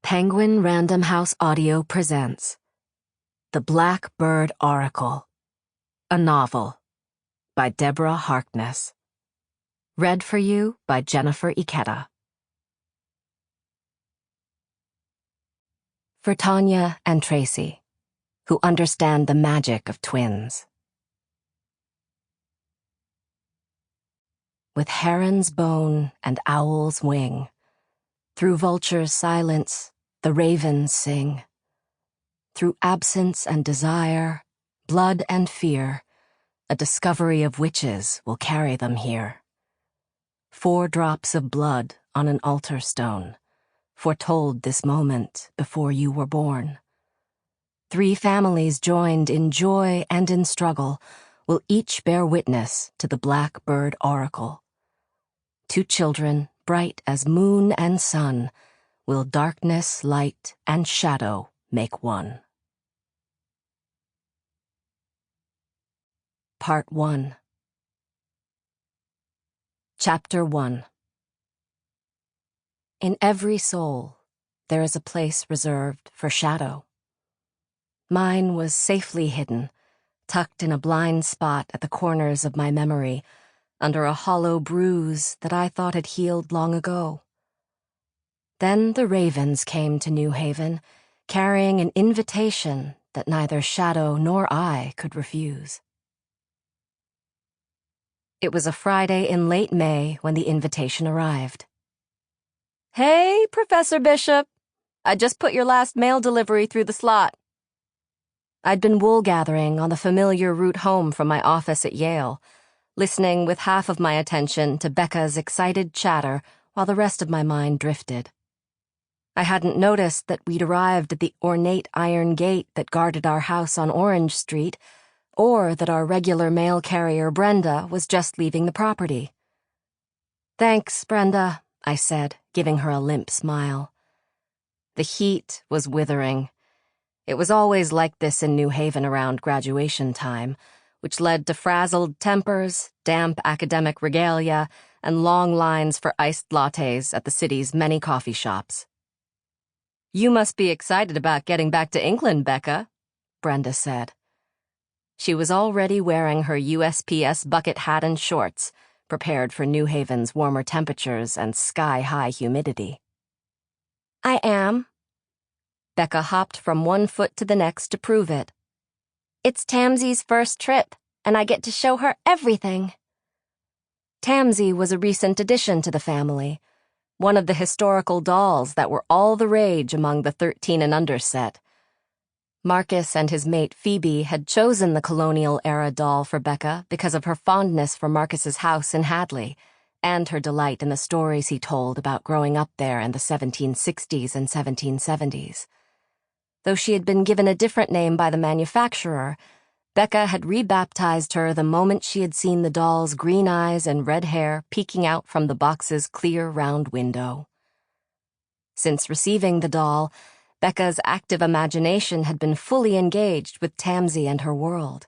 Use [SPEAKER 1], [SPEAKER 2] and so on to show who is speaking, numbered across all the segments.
[SPEAKER 1] Penguin Random House Audio presents The Black Bird Oracle, a novel by Deborah Harkness. Read for you by Jennifer Ikeda. For Tanya and Tracy, who understand the magic of twins. With heron's bone and owl's wing, through vulture's silence, the ravens sing. Through absence and desire, blood and fear, a discovery of witches will carry them here. 4 drops of blood on an altar stone, foretold this moment before you were born. 3 families joined in joy and in struggle will each bear witness to the Black Bird Oracle. 2 children, bright as moon and sun, will darkness, light, and shadow make one. Part 1. Chapter 1. In every soul, there is a place reserved for shadow. Mine was safely hidden, tucked in a blind spot at the corners of my memory, under a hollow bruise that I thought had healed long ago. Then the ravens came to New Haven, carrying an invitation that neither shadow nor I could refuse. It was a Friday in late May when the invitation arrived. "Hey, Professor Bishop! I just put your last mail delivery through the slot." I'd been wool gathering on the familiar route home from my office at Yale, listening with half of my attention to Becca's excited chatter while the rest of my mind drifted. I hadn't noticed that we'd arrived at the ornate iron gate that guarded our house on Orange Street, or that our regular mail carrier Brenda was just leaving the property. "Thanks, Brenda," I said, giving her a limp smile. The heat was withering. It was always like this in New Haven around graduation time, which led to frazzled tempers, damp academic regalia, and long lines for iced lattes at the city's many coffee shops. "You must be excited about getting back to England, Becca," Brenda said. She was already wearing her USPS bucket hat and shorts, prepared for New Haven's warmer temperatures and sky-high humidity. "I am." Becca hopped from one foot to the next to prove it. "It's Tamsy's first trip, and I get to show her everything." Tamsy was a recent addition to the family, one of the historical dolls that were all the rage among the 13 and under set. Marcus and his mate Phoebe had chosen the colonial-era doll for Becca because of her fondness for Marcus's house in Hadley, and her delight in the stories he told about growing up there in the 1760s and 1770s. Though she had been given a different name by the manufacturer, Becca had rebaptized her the moment she had seen the doll's green eyes and red hair peeking out from the box's clear, round window. Since receiving the doll, Becca's active imagination had been fully engaged with Tamsy and her world.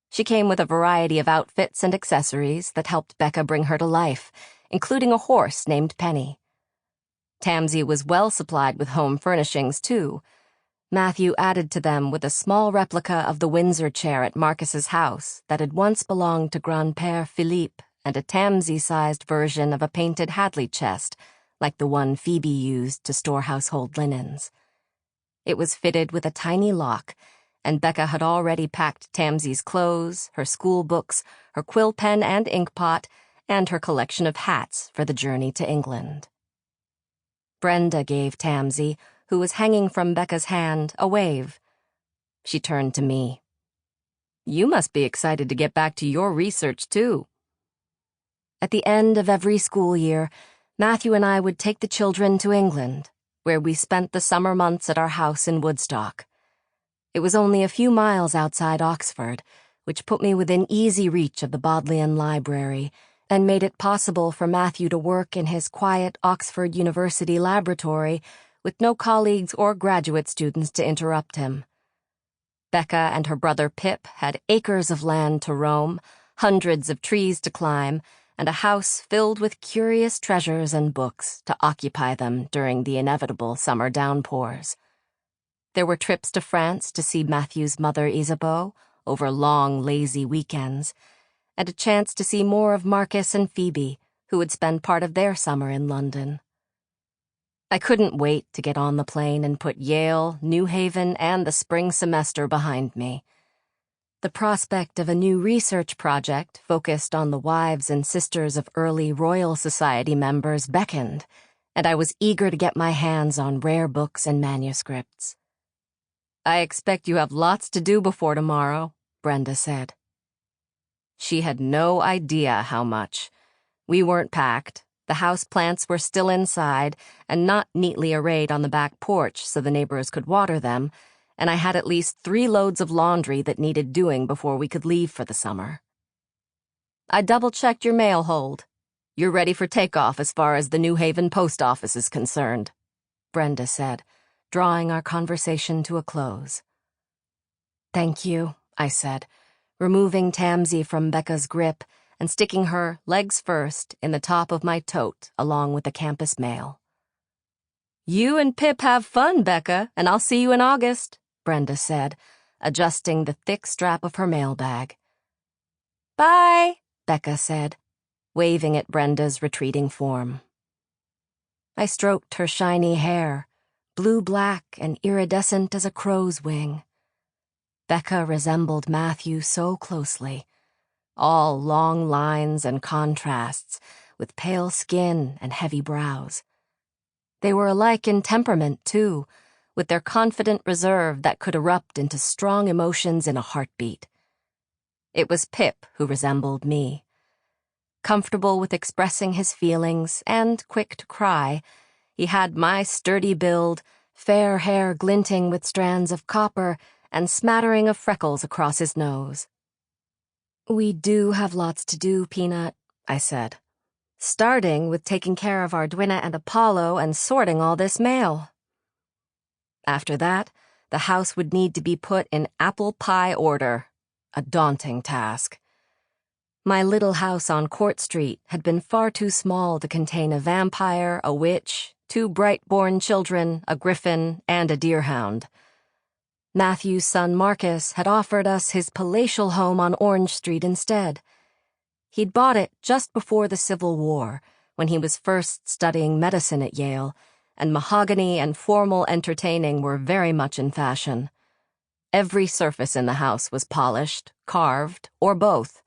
[SPEAKER 1] She came with a variety of outfits and accessories that helped Becca bring her to life, including a horse named Penny. Tamsy was well supplied with home furnishings, too. Matthew added to them with a small replica of the Windsor chair at Marcus's house that had once belonged to Grand-Père Philippe, and a Tamsy-sized version of a painted Hadley chest, like the one Phoebe used to store household linens. It was fitted with a tiny lock, and Becca had already packed Tamsy's clothes, her school books, her quill pen and ink pot, and her collection of hats for the journey to England. Brenda gave Tamsy, who was hanging from Becca's hand, a wave. She turned to me. "You must be excited to get back to your research, too." At the end of every school year, Matthew and I would take the children to England, where we spent the summer months at our house in Woodstock. It was only a few miles outside Oxford, which put me within easy reach of the Bodleian Library, and made it possible for Matthew to work in his quiet Oxford University laboratory with no colleagues or graduate students to interrupt him. Becca and her brother Pip had acres of land to roam, hundreds of trees to climb, and a house filled with curious treasures and books to occupy them during the inevitable summer downpours. There were trips to France to see Matthew's mother Isabeau over long, lazy weekends, and a chance to see more of Marcus and Phoebe, who would spend part of their summer in London. I couldn't wait to get on the plane and put Yale, New Haven, and the spring semester behind me. The prospect of a new research project focused on the wives and sisters of early Royal Society members beckoned, and I was eager to get my hands on rare books and manuscripts. "I expect you have lots to do before tomorrow," Brenda said. She had no idea how much. We weren't packed. The houseplants were still inside and not neatly arrayed on the back porch so the neighbors could water them, and I had at least 3 loads of laundry that needed doing before we could leave for the summer. "I double-checked your mail hold. You're ready for takeoff as far as the New Haven post office is concerned," Brenda said, drawing our conversation to a close. "Thank you," I said, removing Tamsy from Becca's grip and sticking her, legs first, in the top of my tote along with the campus mail. "You and Pip have fun, Becca, and I'll see you in August," Brenda said, adjusting the thick strap of her mailbag. "Bye," Becca said, waving at Brenda's retreating form. I stroked her shiny hair, blue-black and iridescent as a crow's wing. Becca resembled Matthew so closely, all long lines and contrasts, with pale skin and heavy brows. They were alike in temperament, too, with their confident reserve that could erupt into strong emotions in a heartbeat. It was Pip who resembled me. Comfortable with expressing his feelings and quick to cry, he had my sturdy build, fair hair glinting with strands of copper, and smattering of freckles across his nose. "We do have lots to do, Peanut," I said, "starting with taking care of Ardwina and Apollo and sorting all this mail." After that, the house would need to be put in apple pie order, a daunting task. My little house on Court Street had been far too small to contain a vampire, a witch, 2 bright-born children, a griffin, and a deerhound. Matthew's son Marcus had offered us his palatial home on Orange Street instead. He'd bought it just before the Civil War, when he was first studying medicine at Yale, and mahogany and formal entertaining were very much in fashion. Every surface in the house was polished, carved, or both.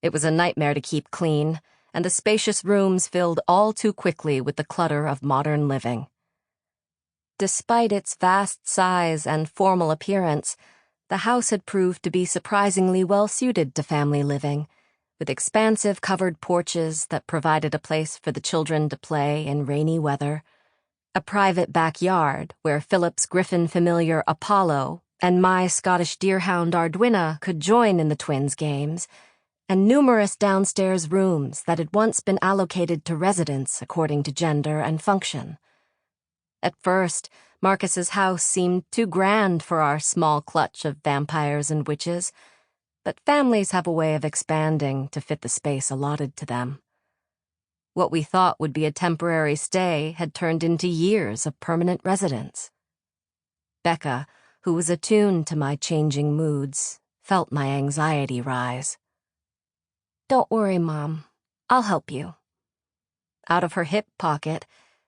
[SPEAKER 1] It was a nightmare to keep clean, and the spacious rooms filled all too quickly with the clutter of modern living. Despite its vast size and formal appearance, the house had proved to be surprisingly well-suited to family living, with expansive covered porches that provided a place for the children to play in rainy weather, a private backyard where Philip's griffin familiar Apollo and my Scottish deerhound Ardwina could join in the twins' games, and numerous downstairs rooms that had once been allocated to residents according to gender and function. At first, Marcus's house seemed too grand for our small clutch of vampires and witches, but families have a way of expanding to fit the space allotted to them. What we thought would be a temporary stay had turned into years of permanent residence. Becca, who was attuned to my changing moods, felt my anxiety rise. "Don't worry, Mom. I'll help you." Out of her hip pocket,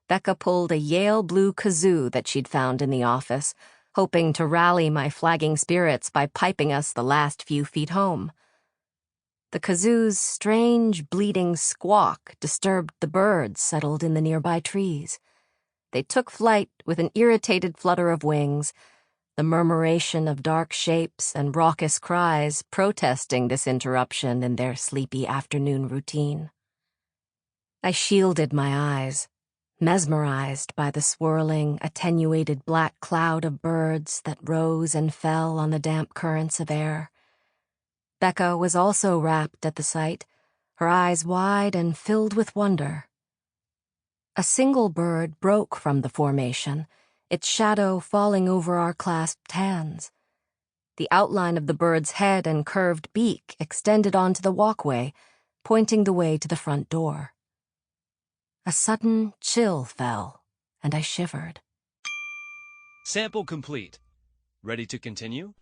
[SPEAKER 1] Becca pulled a Yale blue kazoo that she'd found in the office, hoping to rally my flagging spirits by piping us the last few feet home. The kazoo's strange, bleating squawk disturbed the birds settled in the nearby trees. They took flight with an irritated flutter of wings, the murmuration of dark shapes and raucous cries protesting this interruption in their sleepy afternoon routine. I shielded my eyes, mesmerized by the swirling, attenuated black cloud of birds that rose and fell on the damp currents of air. Becca was also rapt at the sight, her eyes wide and filled with wonder. A single bird broke from the formation, its shadow falling over our clasped hands. The outline of the bird's head and curved beak extended onto the walkway, pointing the way to the front door. A sudden chill fell, and I shivered.
[SPEAKER 2] Sample complete. Ready to continue?